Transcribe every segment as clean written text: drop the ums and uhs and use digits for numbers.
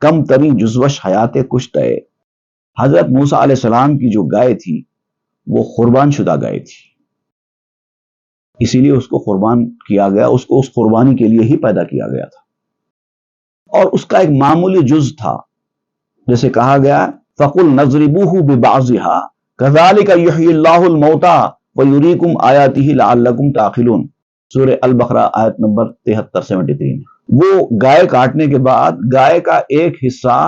کم تری جزوش حیات کشتے. حضرت موسیٰ علیہ السلام کی جو گائے تھی وہ قربان شدہ گائے تھی، اسی لیے اس کو قربان کیا گیا، اس کو اس قربانی کے لیے ہی پیدا کیا گیا تھا، اور اس کا ایک معمولی جز تھا، جیسے کہا گیا فَقُلْ نَضْرِبُوهُ بِبَعْضِهَا كَذَلِكَ يُحْيِي اللَّهُ الْمَوْتَى وَيُرِيكُمْ آيَاتِهِ لَعَلَّكُمْ تَعْقِلُونَ. سورہ البقرہ آیت نمبر 73 وہ گائے کاٹنے کے بعد گائے کا ایک حصہ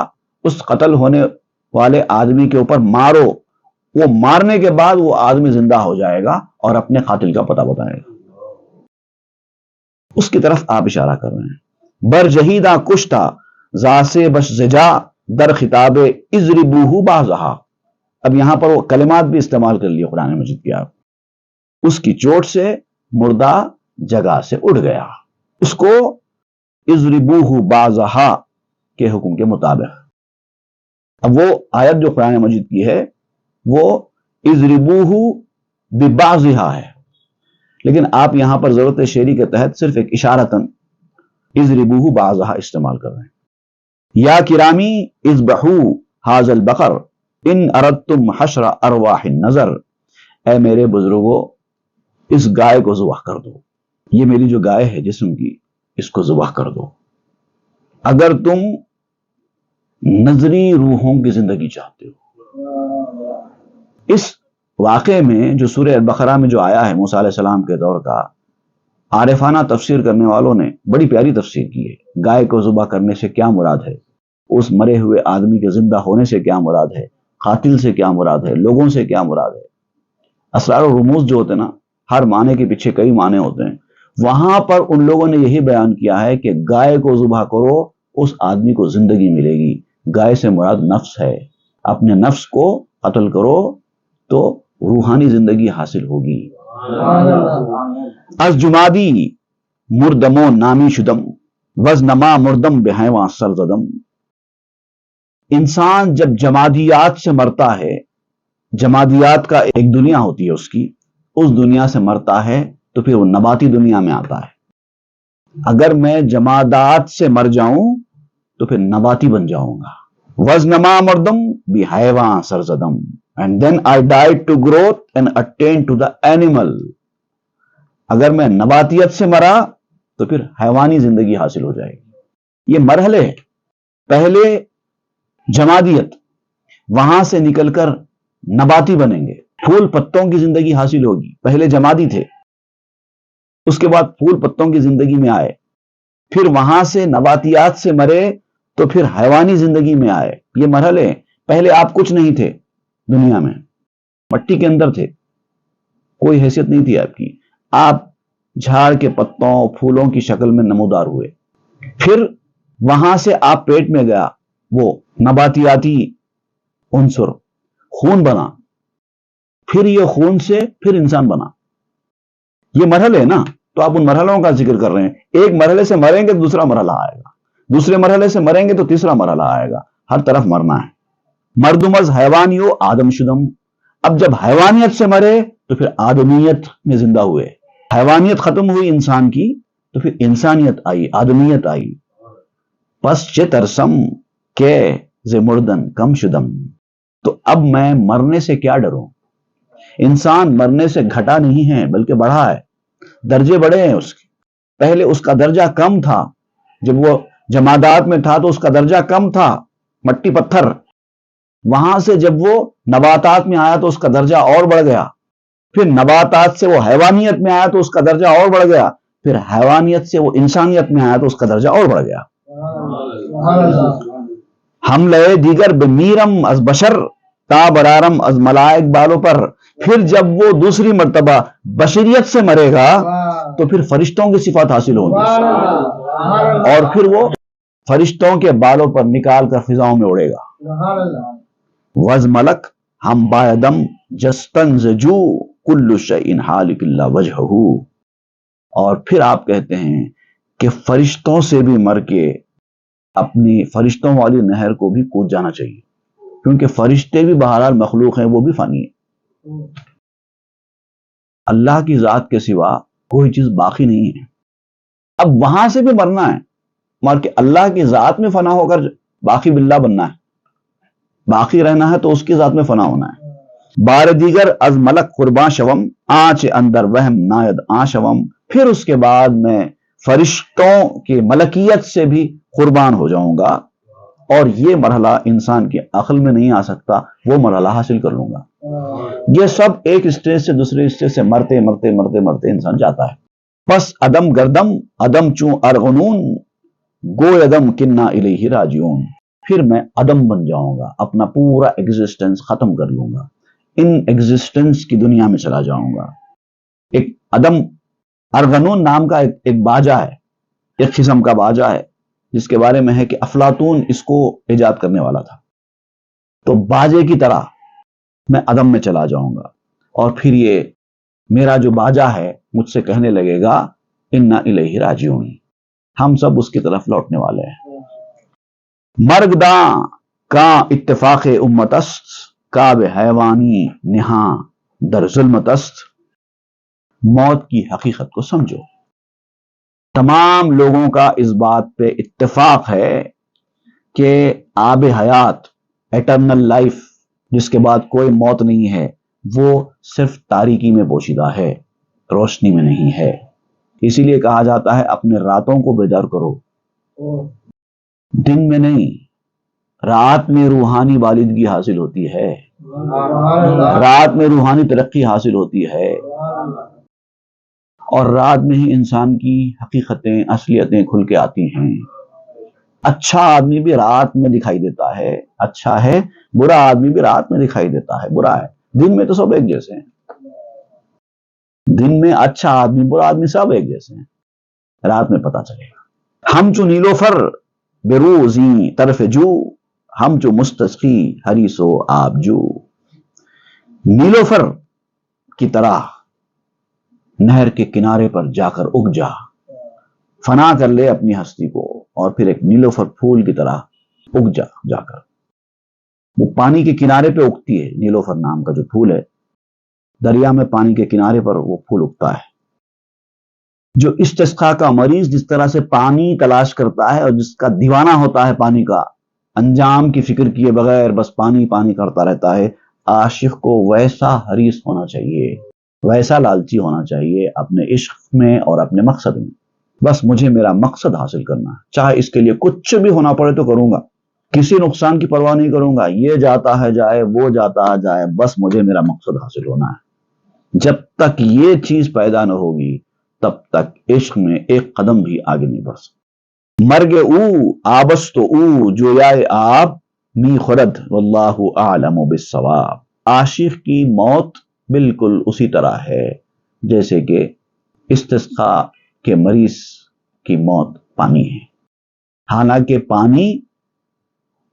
اس قتل ہونے والے آدمی کے اوپر مارو، وہ مارنے کے بعد وہ آدمی زندہ ہو جائے گا اور اپنے قاتل کا پتہ بتائے گا. اس کی طرف آپ اشارہ کر رہے ہیں. بر جہیدہ کشتا زاسے بش زجا در خطاب اضربوہ بازہا. اب یہاں پر وہ کلمات بھی استعمال کر لیے قرآن مجید کی. آپ اس کی چوٹ سے مردہ جگہ سے اڑ گیا، اس کو اضربوہ بازہا کے حکم کے مطابق. اب وہ آیت جو قرآن مجید کی ہے وہ اضربوہ ببعضہا ہے، لیکن آپ یہاں پر ضرورت شعری کے تحت صرف ایک اشارتاً اضربوہ بعضہا استعمال کر رہے ہیں. یا کرامی اذبحو ھذا البقر ان اردتم حشر ارواح النظر. اے میرے بزرگوں اس گائے کو ذبح کر دو، یہ میری جو گائے ہے جسم کی، اس کو ذبح کر دو اگر تم نظری روحوں کی زندگی چاہتے ہو. اس واقعے میں جو سورہ البقرہ میں جو آیا ہے موسیٰ علیہ السلام کے دور کا، عارفانہ تفسیر کرنے والوں نے بڑی پیاری تفسیر کی ہے. گائے کو ذبح کرنے سے کیا مراد ہے، اس مرے ہوئے آدمی کے زندہ ہونے سے کیا مراد ہے، قاتل سے کیا مراد ہے، لوگوں سے کیا مراد ہے. اسرار و رموز جو ہوتے ہیں نا، ہر معنی کے پیچھے کئی معنی ہوتے ہیں. وہاں پر ان لوگوں نے یہی بیان کیا ہے کہ گائے کو ذبح کرو اس آدمی کو زندگی ملے گی. گائے سے مراد نفس ہے، اپنے نفس کو قتل کرو تو روحانی زندگی حاصل ہوگی. از جمادی مردمو نامی شدم وزنما مردم بہیواں سرزدم. انسان جب جمادیات سے مرتا ہے، جمادیات کا ایک دنیا ہوتی ہے اس کی، اس دنیا سے مرتا ہے تو پھر وہ نباتی دنیا میں آتا ہے. اگر میں جمادات سے مر جاؤں تو پھر نباتی بن جاؤں گا. وزنما مردم بہیواں سرزدم and then I died to growth and attained to the animal. اگر میں نباتیت سے مرا تو پھر حیوانی زندگی حاصل ہو جائے گی. یہ مرحلے ہیں. پہلے جمادیت، وہاں سے نکل کر نباتی بنیں گے، پھول پتوں کی زندگی حاصل ہوگی. پہلے جمادی تھے، اس کے بعد پھول پتوں کی زندگی میں آئے، پھر وہاں سے نباتیات سے مرے تو پھر حیوانی زندگی میں آئے. یہ مرحلے ہیں. پہلے آپ کچھ نہیں تھے دنیا میں، مٹی کے اندر تھے، کوئی حیثیت نہیں تھی آپ کی. آپ جھاڑ کے پتوں پھولوں کی شکل میں نمودار ہوئے. پھر وہاں سے آپ پیٹ میں گیا، وہ نباتیاتی عنصر خون بنا، پھر یہ خون سے پھر انسان بنا. یہ مرحلے نا، تو آپ ان مرحلوں کا ذکر کر رہے ہیں. ایک مرحلے سے مریں گے تو دوسرا مرحلہ آئے گا، دوسرے مرحلے سے مریں گے تو تیسرا مرحلہ آئے گا. ہر طرف مرنا ہے. مردم از حیوانیو آدم شدم. اب جب حیوانیت سے مرے تو پھر آدمیت میں زندہ ہوئے. حیوانیت ختم ہوئی انسان کی تو پھر انسانیت آئی، آدمیت آئی. پس چے ترسم کے ز مردن کم شدم. تو اب میں مرنے سے کیا ڈروں. انسان مرنے سے گھٹا نہیں ہے بلکہ بڑھا ہے، درجے بڑھے ہیں اس کے. پہلے اس کا درجہ کم تھا، جب وہ جمادات میں تھا تو اس کا درجہ کم تھا، مٹی پتھر. وہاں سے جب وہ نباتات میں آیا تو اس کا درجہ اور بڑھ گیا. پھر نباتات سے وہ حیوانیت میں آیا تو اس کا درجہ اور بڑھ گیا. پھر حیوانیت سے وہ انسانیت میں آیا تو اس کا درجہ اور بڑھ گیا. ہم لئے دیگر بمیرم از بشر تا برارم از ملائک بالوں پر. پھر جب وہ دوسری مرتبہ بشریت سے مرے گا تو پھر فرشتوں کی صفات حاصل ہوگی، اور پھر وہ فرشتوں کے بالوں پر نکال کر فضاؤں میں اڑے گا. وز ملک ہم بایدم جستن زجو کل شیء حالک الا وجہہ. اور پھر آپ کہتے ہیں کہ فرشتوں سے بھی مر کے اپنی فرشتوں والی نہر کو بھی کود جانا چاہیے، کیونکہ فرشتے بھی بہرحال مخلوق ہیں، وہ بھی فانی ہے. اللہ کی ذات کے سوا کوئی چیز باقی نہیں ہے. اب وہاں سے بھی مرنا ہے مار کے اللہ کی ذات میں فنا ہو کر باقی باللہ بننا ہے، باقی رہنا ہے تو اس کی ذات میں فنا ہونا ہے۔ بار دیگر از ملک قرباں شوم آنچ اندر وہم ناید آ شوم، پھر اس کے بعد میں فرشتوں کی ملکیت سے بھی قربان ہو جاؤں گا، اور یہ مرحلہ انسان کی عقل میں نہیں آ سکتا، وہ مرحلہ حاصل کر لوں گا۔ یہ سب ایک اسٹیج سے دوسرے اسٹیج سے مرتے مرتے مرتے مرتے انسان جاتا ہے۔ پس عدم گردم عدم چوں ارغنون گو عدم کننا الیہ راجعون، پھر میں عدم بن جاؤں گا، اپنا پورا ایگزسٹنس ختم کر لوں گا، ان ایگزسٹنس کی دنیا میں چلا جاؤں گا۔ ایک عدم ارغنون نام کا ایک باجا ہے، ایک قسم کا باجا ہے جس کے بارے میں ہے کہ افلاطون اس کو ایجاد کرنے والا تھا۔ تو باجے کی طرح میں عدم میں چلا جاؤں گا، اور پھر یہ میرا جو باجا ہے مجھ سے کہنے لگے گا انا الیہ راجعون، ہم سب اس کی طرف لوٹنے والے ہیں۔ مرگ داں کا اتفاق امت است، کعب حیوانی نہاں در ظلمت است، موت کی حقیقت کو سمجھو۔ تمام لوگوں کا اس بات پہ اتفاق ہے کہ آب حیات، ایٹرنل لائف، جس کے بعد کوئی موت نہیں ہے، وہ صرف تاریکی میں پوشیدہ ہے، روشنی میں نہیں ہے۔ اسی لیے کہا جاتا ہے اپنے راتوں کو بیدار کرو، دن میں نہیں۔ رات میں روحانی والدگی حاصل ہوتی ہے، رات میں روحانی ترقی حاصل ہوتی ہے، اور رات میں ہی انسان کی حقیقتیں، اصلیتیں کھل کے آتی ہیں۔ اچھا آدمی بھی رات میں دکھائی دیتا ہے، اچھا ہے، برا آدمی بھی رات میں دکھائی دیتا ہے، برا ہے۔ دن میں تو سب ایک جیسے ہیں، دن میں اچھا آدمی برا آدمی سب ایک جیسے ہیں، رات میں پتہ چلے گا۔ ہم چو نیلوفر بروزی طرف جو، ہم چو مستسقی حریص و آب جو، نیلوفر کی طرح نہر کے کنارے پر جا کر اگ جا، فنا کر لے اپنی ہستی کو، اور پھر ایک نیلوفر پھول کی طرح اگ جا کر۔ وہ پانی کے کنارے پہ اگتی ہے، نیلوفر نام کا جو پھول ہے، دریا میں پانی کے کنارے پر وہ پھول اگتا ہے۔ جو استسقاء کا مریض جس طرح سے پانی تلاش کرتا ہے، اور جس کا دیوانہ ہوتا ہے پانی کا، انجام کی فکر کیے بغیر بس پانی پانی کرتا رہتا ہے، عاشق کو ویسا حریص ہونا چاہیے، ویسا لالچی ہونا چاہیے اپنے عشق میں اور اپنے مقصد میں۔ بس مجھے میرا مقصد حاصل کرنا ہے، چاہے اس کے لیے کچھ بھی ہونا پڑے تو کروں گا، کسی نقصان کی پرواہ نہیں کروں گا، یہ جاتا ہے جائے، وہ جاتا ہے جائے، بس مجھے میرا مقصد حاصل ہونا ہے۔ جب تک یہ چیز پیدا نہ ہوگی تب تک عشق میں ایک قدم بھی آگے نہیں بڑھ سکتا۔ مرگ او آبست او جویائے آب می خورد واللہ اعلم بالصواب، عاشق کی موت بالکل اسی طرح ہے جیسے کہ استسقاء کے مریض کی موت پانی ہے، حالانکہ پانی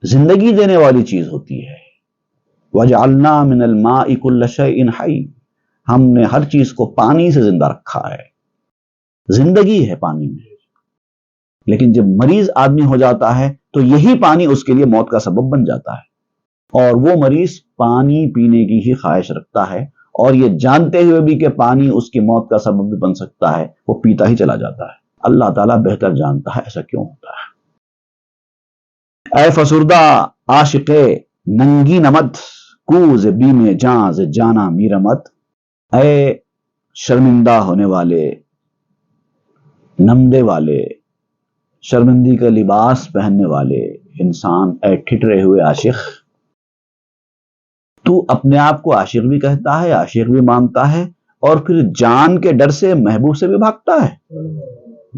زندگی دینے والی چیز ہوتی ہے۔ وَجَعَلْنَا مِنَ الْمَاءِ كُلَّ شَيْءٍ حَيٍّ، ہم نے ہر چیز کو پانی سے زندہ رکھا ہے، زندگی ہے پانی میں۔ لیکن جب مریض آدمی ہو جاتا ہے تو یہی پانی اس کے لیے موت کا سبب بن جاتا ہے، اور وہ مریض پانی پینے کی ہی خواہش رکھتا ہے، اور یہ جانتے ہوئے بھی کہ پانی اس کی موت کا سبب بھی بن سکتا ہے، وہ پیتا ہی چلا جاتا ہے۔ اللہ تعالیٰ بہتر جانتا ہے ایسا کیوں ہوتا ہے۔ اے فسردہ عاشق ننگی نمت، کوز بیم جاں ز جانا میرمت، اے شرمندہ ہونے والے، نمدے والے، شرمندی کا لباس پہننے والے انسان، اے ٹھٹرے ہوئے عاشق، تو اپنے آپ کو عاشق بھی کہتا ہے، عاشق بھی مانتا ہے، اور پھر جان کے ڈر سے محبوب سے بھی بھاگتا ہے۔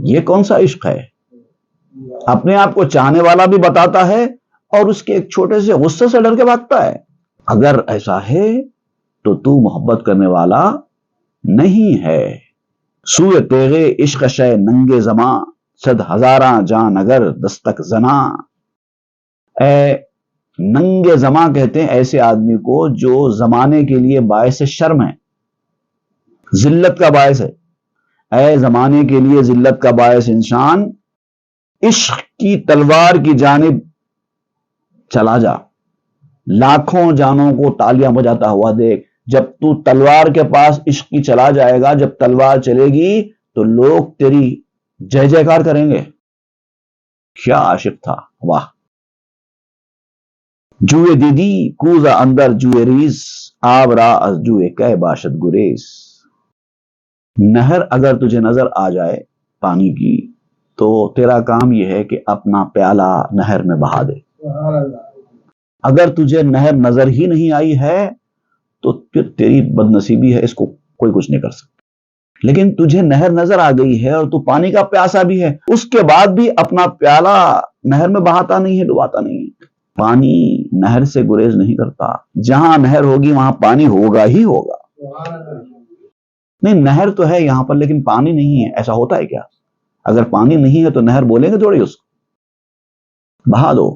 یہ کون سا عشق ہے؟ اپنے آپ کو چاہنے والا بھی بتاتا ہے، اور اس کے ایک چھوٹے سے غصے سے ڈر کے بھاگتا ہے۔ اگر ایسا ہے تو محبت کرنے والا نہیں ہے۔ سوئے تیغے عشق شے ننگے زماں، صد ہزاراں جان اگر دستک زنا، اے ننگے زماں کہتے ہیں ایسے آدمی کو جو زمانے کے لیے باعث شرم ہے، ذلت کا باعث ہے۔ اے زمانے کے لیے ذلت کا باعث انسان، عشق کی تلوار کی جانب چلا جا، لاکھوں جانوں کو تالیاں بجاتا ہوا دیکھ۔ جب تو تلوار کے پاس عشق کی چلا جائے گا، جب تلوار چلے گی تو لوگ تیری جے جے کار کریں گے۔ کیا عاشق تھا، واہ. جوئے دیدی کوزا اندر جوئے ریز، آب را از جوئے کہ باشد گریز. نہر اگر تجھے نظر آ جائے پانی کی تو تیرا کام یہ ہے کہ اپنا پیالہ نہر میں بہا دے. اگر تجھے نہر نظر ہی نہیں آئی ہے تو پھر تیری بد نصیبی ہے، اس کو کوئی کچھ نہیں کر سکتا. لیکن تجھے نہر نظر آ گئی ہے اور تو پانی کا پیاسا بھی ہے، اس کے بعد بھی اپنا پیالہ نہر میں بہاتا نہیں ہے، ڈباتا نہیں ہے. پانی نہر سے گریز نہیں کرتا. جہاں نہر ہوگی وہاں پانی ہوگا ہی ہوگا. نہیں، نہر تو ہے یہاں پر لیکن پانی نہیں ہے. ایسا ہوتا ہے کیا؟ اگر پانی نہیں ہے تو نہر بولیں گے تھوڑی، اس کو بہا دو.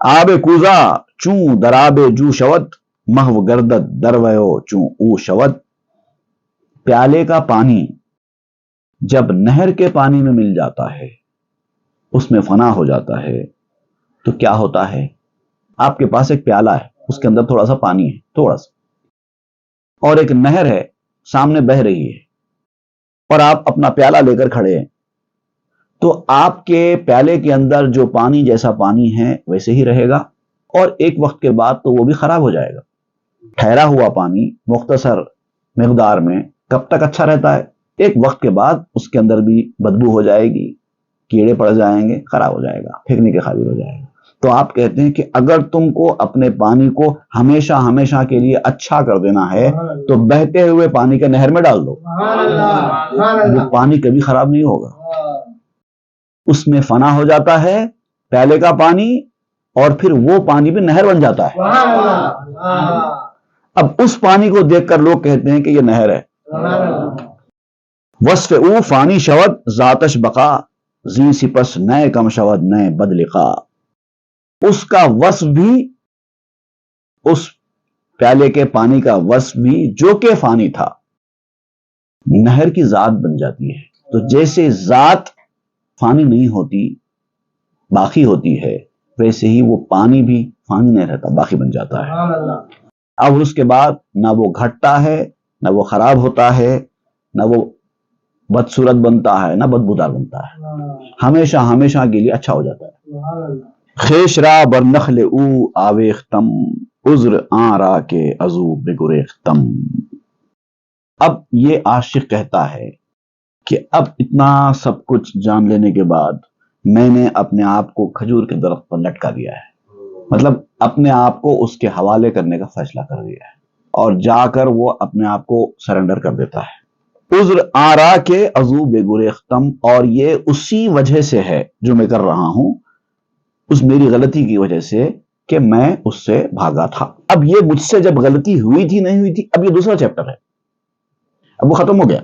آب کوزا چون دراب جو شود، محو گردد درویو چون او شود. پیالے کا پانی جب نہر کے پانی میں مل جاتا ہے، اس میں فنا ہو جاتا ہے، تو کیا ہوتا ہے؟ آپ کے پاس ایک پیالہ ہے، اس کے اندر تھوڑا سا پانی ہے، تھوڑا سا، اور ایک نہر ہے سامنے بہ رہی ہے، اور آپ اپنا پیالہ لے کر کھڑے ہیں. تو آپ کے پیالے کے اندر جو پانی جیسا پانی ہے ویسے ہی رہے گا، اور ایک وقت کے بعد تو وہ بھی خراب ہو جائے گا. ٹھہرا ہوا پانی مختصر مقدار میں کب تک اچھا رہتا ہے؟ ایک وقت کے بعد اس کے اندر بھی بدبو ہو جائے گی، کیڑے پڑ جائیں گے، خراب ہو جائے گا، پھینکنے کے قابل ہو جائے گا. تو آپ کہتے ہیں کہ اگر تم کو اپنے پانی کو ہمیشہ ہمیشہ کے لیے اچھا کر دینا ہے تو بہتے ہوئے پانی کے نہر میں ڈال دو. وہ پانی کبھی خراب نہیں ہوگا، اس میں فنا ہو جاتا ہے پیالے کا پانی، اور پھر وہ پانی بھی نہر بن جاتا ہے. اب اس پانی کو دیکھ کر لوگ کہتے ہیں کہ یہ نہر ہے. وصف او فانی شود ذاتش بقا، زی سپس نئے کم شود نئے بدلقا. اس کا وصف بھی، اس پیالے کے پانی کا وصف بھی جو کہ فانی تھا، نہر کی ذات بن جاتی ہے. تو جیسے ذات فانی نہیں ہوتی، باقی ہوتی ہے، ویسے ہی وہ پانی بھی فانی نہیں رہتا، باقی بن جاتا ہے. اب اس کے بعد نہ وہ گھٹتا ہے، نہ وہ خراب ہوتا ہے، نہ وہ بدصورت بنتا ہے، نہ بدبودار بنتا ہے، ہمیشہ ہمیشہ کے لیے اچھا ہو جاتا ہے. خیش را بر نخل او آویختم، عذر آن را کے ازو بگریختم. اب یہ عاشق کہتا ہے کہ اب اتنا سب کچھ جان لینے کے بعد میں نے اپنے آپ کو کھجور کے درخت پر لٹکا دیا ہے. مطلب اپنے آپ کو اس کے حوالے کرنے کا فیصلہ کر دیا ہے، اور جا کر وہ اپنے آپ کو سرنڈر کر دیتا ہے. عذر آرا کے ازو بے گریختم، اور یہ اسی وجہ سے ہے جو میں کر رہا ہوں، اس میری غلطی کی وجہ سے کہ میں اس سے بھاگا تھا. اب یہ مجھ سے جب غلطی ہوئی تھی نہیں ہوئی تھی، اب یہ دوسرا چیپٹر ہے، اب وہ ختم ہو گیا.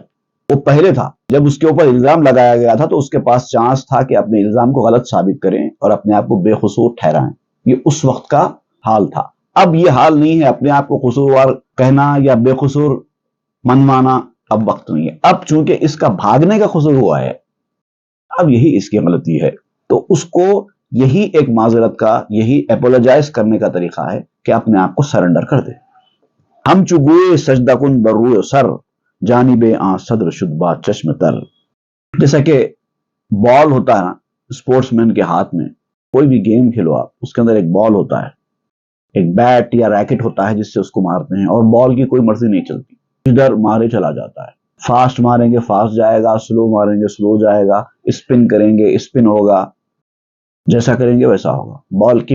وہ پہلے تھا جب اس کے اوپر الزام لگایا گیا تھا تو اس کے پاس چانس تھا کہ اپنے الزام کو غلط ثابت کریں اور اپنے آپ کو بے قصور ٹھہرائیں. یہ اس وقت کا حال تھا. اب یہ حال نہیں ہے اپنے آپ کو قصوروار کہنا یا بے قصور منوانا، اب وقت نہیں ہے. اب چونکہ اس کا بھاگنے کا قصور ہوا ہے، اب یہی اس کی غلطی ہے، تو اس کو یہی ایک معذرت کا، یہی اپولوجائز کرنے کا طریقہ ہے کہ اپنے آپ کو سرنڈر کر دے. ہم چگوئے سجدہ کن بروئے سر، جانب آن صدر شد با چشم تر. جیسا کہ بال ہوتا ہے نا اسپورٹس مین کے ہاتھ میں، کوئی بھی گیم کھیلو آپ، اس کے اندر ایک بال ہوتا ہے، ایک بیٹ یا ریکٹ ہوتا ہے جس سے اس کو مارتے ہیں، اور بال کی کوئی مرضی نہیں چلتی، ادھر مارے چلا جاتا ہے. فاسٹ ماریں گے فاسٹ جائے گا، سلو ماریں گے سلو جائے گا، اسپن کریں گے اسپن ہوگا، جیسا کریں گے ویسا ہوگا. بال کی